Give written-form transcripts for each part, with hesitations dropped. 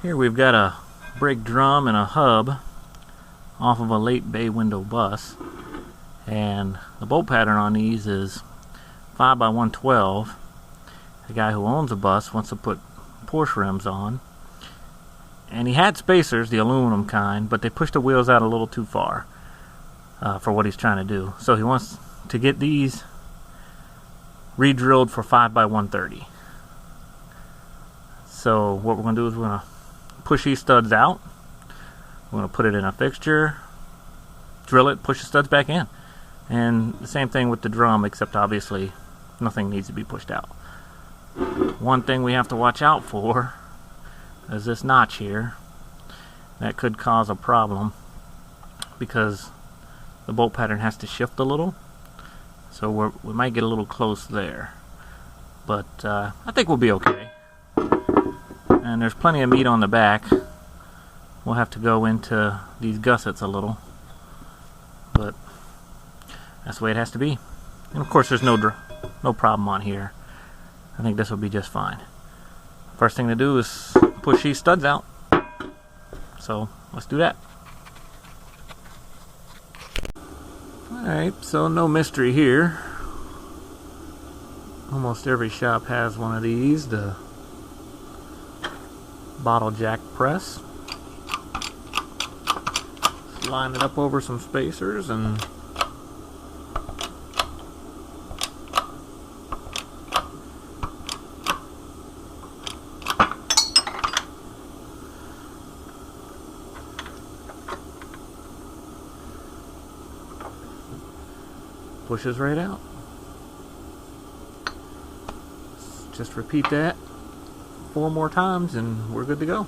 Here we've got a brake drum and a hub off of a late bay window bus, and the bolt pattern on these is 5x112. The guy who owns the bus wants to put Porsche rims on, and he had spacers, the aluminum kind, but they pushed the wheels out a little too far for what he's trying to do. So he wants to get these re-drilled for 5x130. So what we're going to do is we're going to push these studs out. We're going to put it in a fixture, drill it, push the studs back in. And the same thing with the drum, except obviously nothing needs to be pushed out. One thing we have to watch out for is this notch here. That could cause a problem because the bolt pattern has to shift a little. So we might get a little close there. But I think we'll be okay. And there's plenty of meat on the back. We'll have to go into these gussets a little, but that's the way it has to be. And of course there's no problem on here. I think this will be just fine. First thing to do is push these studs out. So let's do that. Alright, so no mystery here. Almost every shop has one of these, the bottle jack press. Line it up over some spacers and pushes right out. Just repeat that 4 more times and we're good to go.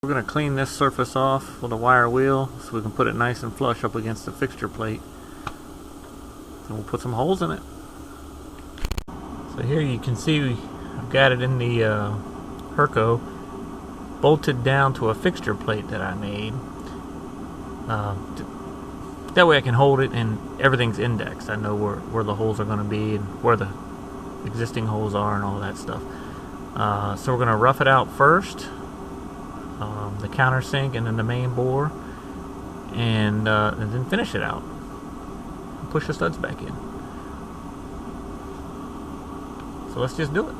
We're going to clean this surface off with a wire wheel so we can put it nice and flush up against the fixture plate. And we'll put some holes in it. So here you can see I've got it in the Hurco bolted down to a fixture plate that I made. That way I can hold it and everything's indexed. I know where the holes are going to be and where the existing holes are and all that stuff. So we're going to rough it out first. The countersink and then the main bore, and then finish it out. Push the studs back in. So let's just do it.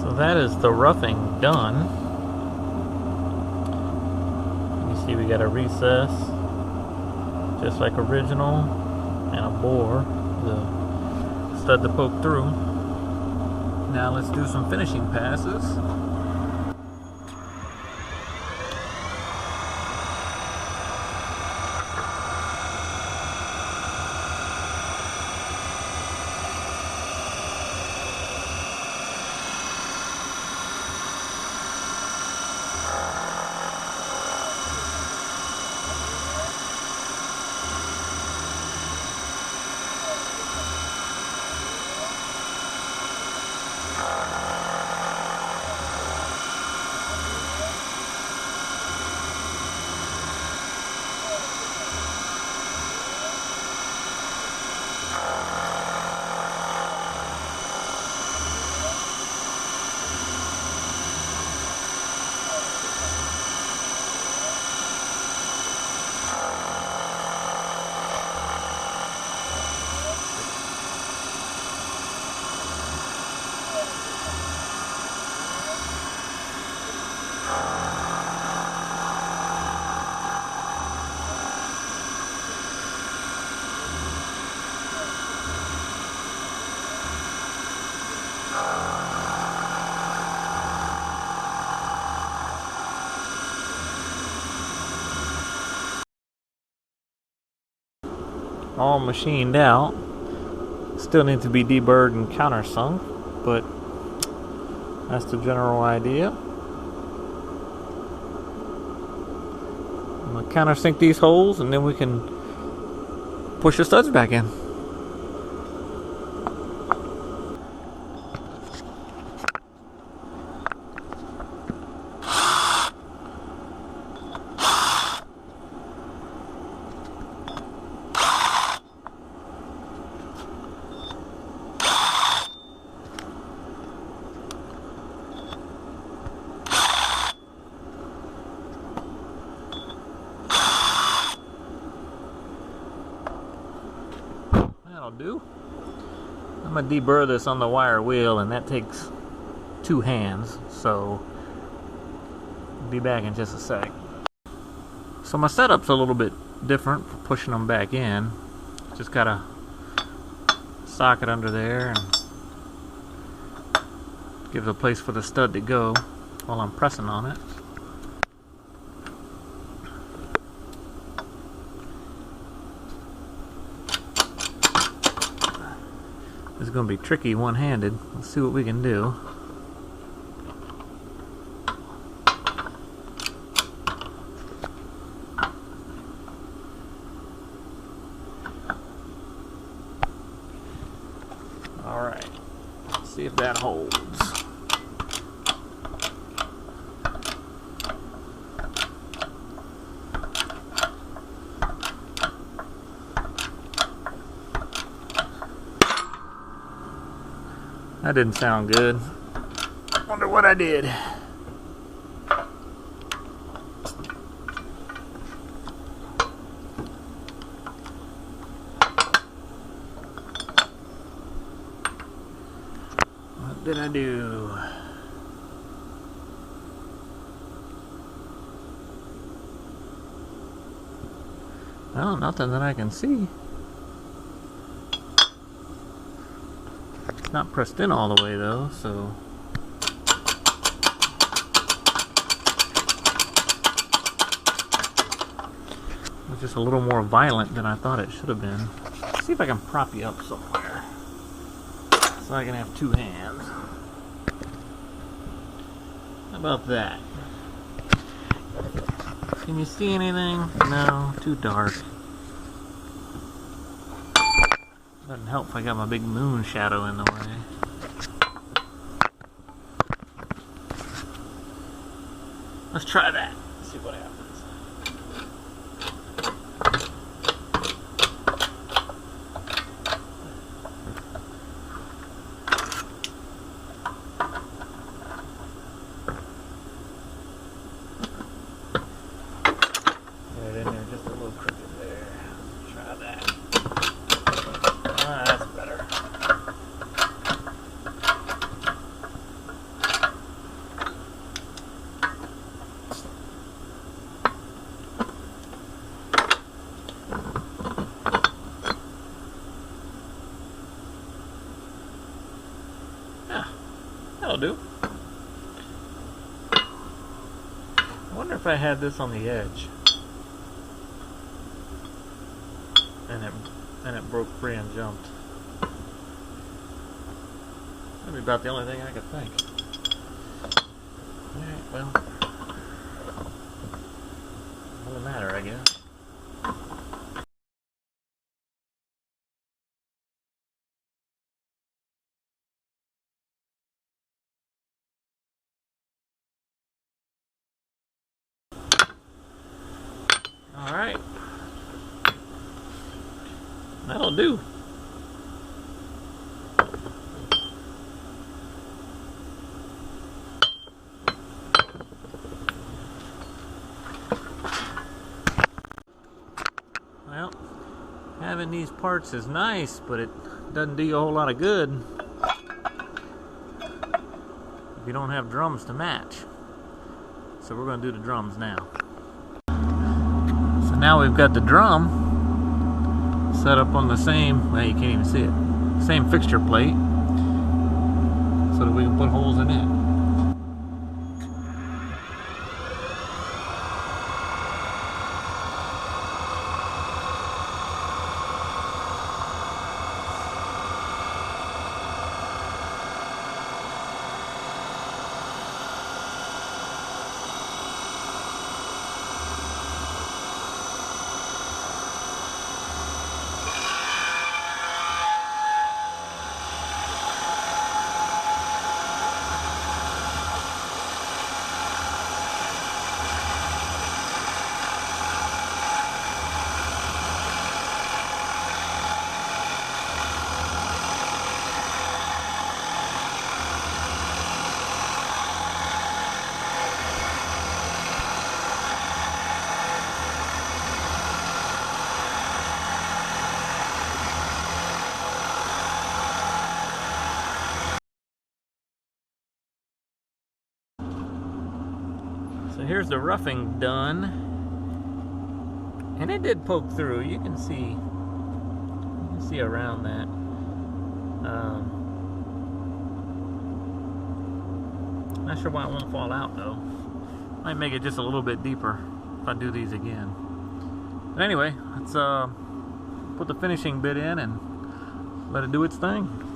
So that is the roughing done. You see we got a recess, just like original, and a bore, the stud to poke through. Now let's do some finishing passes. all machined out. Still need to be deburred and countersunk, but that's the general idea. I'm going to countersink these holes and then we can push the studs back in. That'll do. I'm going to deburr this on the wire wheel, and that takes 2 hands, so I'll be back in just a sec. So my setup's a little bit different for pushing them back in. Just got a socket under there and gives a place for the stud to go while I'm pressing on it. This is going to be tricky one-handed. Let's see what we can do. Alright, let's see if that holds. That didn't sound good. Wonder what I did. What did I do? Well, nothing that I can see. It's not pressed in all the way though, so it was just a little more violent than I thought it should have been. Let's see if I can prop you up somewhere so I can have 2 hands. How about that? Can you see anything? No, too dark. Doesn't help if I got my big moon shadow in the way. Let's try that. See what happens. Get it in there just a little crooked there. Let's try that. That's better. Yeah, that'll do. I wonder if I had this on the edge and it broke free and jumped. That'd be about the only thing I could think. Alright, well, doesn't matter, I guess. Alright. That'll do. Well, having these parts is nice, but it doesn't do you a whole lot of good if you don't have drums to match. So we're going to do the drums now. So now we've got the drum set up on the same, well, you can't even see it, same fixture plate so that we can put holes in it. here's the roughing done, and it did poke through. You can see around that. Not sure why it won't fall out though. Might make it just a little bit deeper if I do these again. But anyway, let's put the finishing bit in and let it do its thing.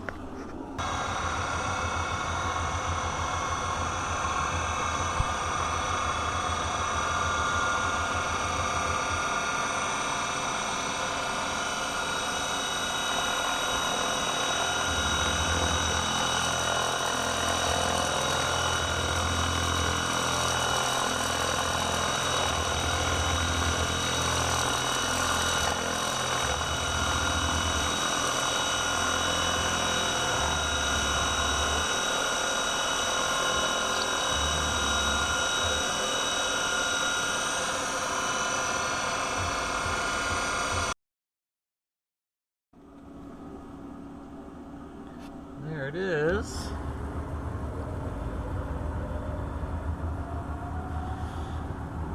There it is.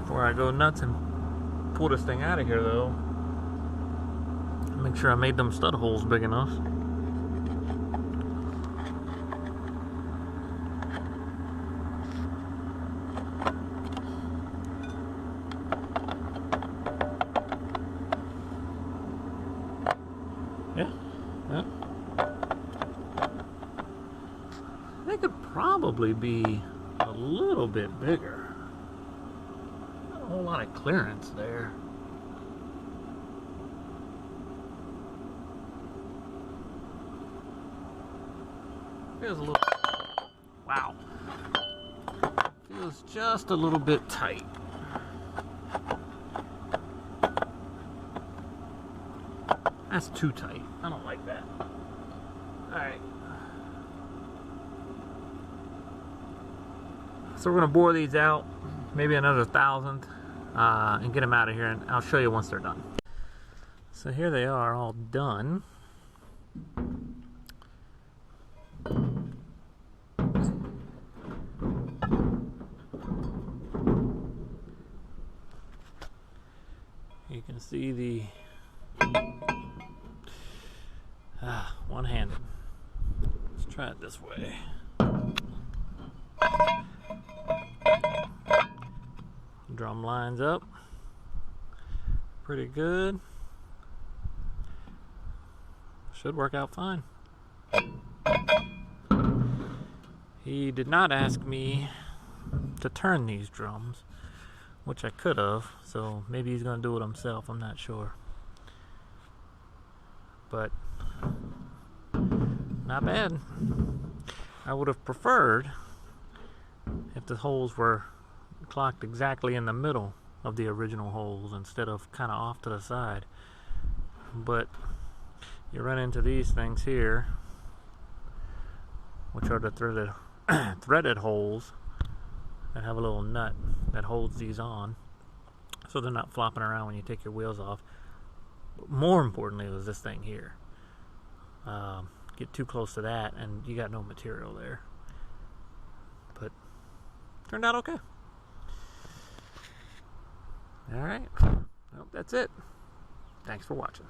Before I go nuts and pull this thing out of here though, make sure I made them stud holes big enough. Yeah. They could probably be a little bit bigger. Not a whole lot of clearance there. Feels a little, wow. Feels just a little bit tight. That's too tight. I don't like that. Alright. So we're going to bore these out, maybe another 1,000th, and get them out of here, and I'll show you once they're done. So here they are, all done. You can see the one-handed. Let's try it this way. Drum lines up pretty good. Should work out fine. He did not ask me to turn these drums, which I could have, so maybe he's gonna do it himself, I'm not sure. But not bad. I would have preferred if the holes were clocked exactly in the middle of the original holes instead of kind of off to the side. But you run into these things here, which are the threaded holes that have a little nut that holds these on, so they're not flopping around when you take your wheels off. But more importantly was this thing here. Get too close to that and you got no material there. But turned out okay. Alright, well, that's it. Thanks for watching.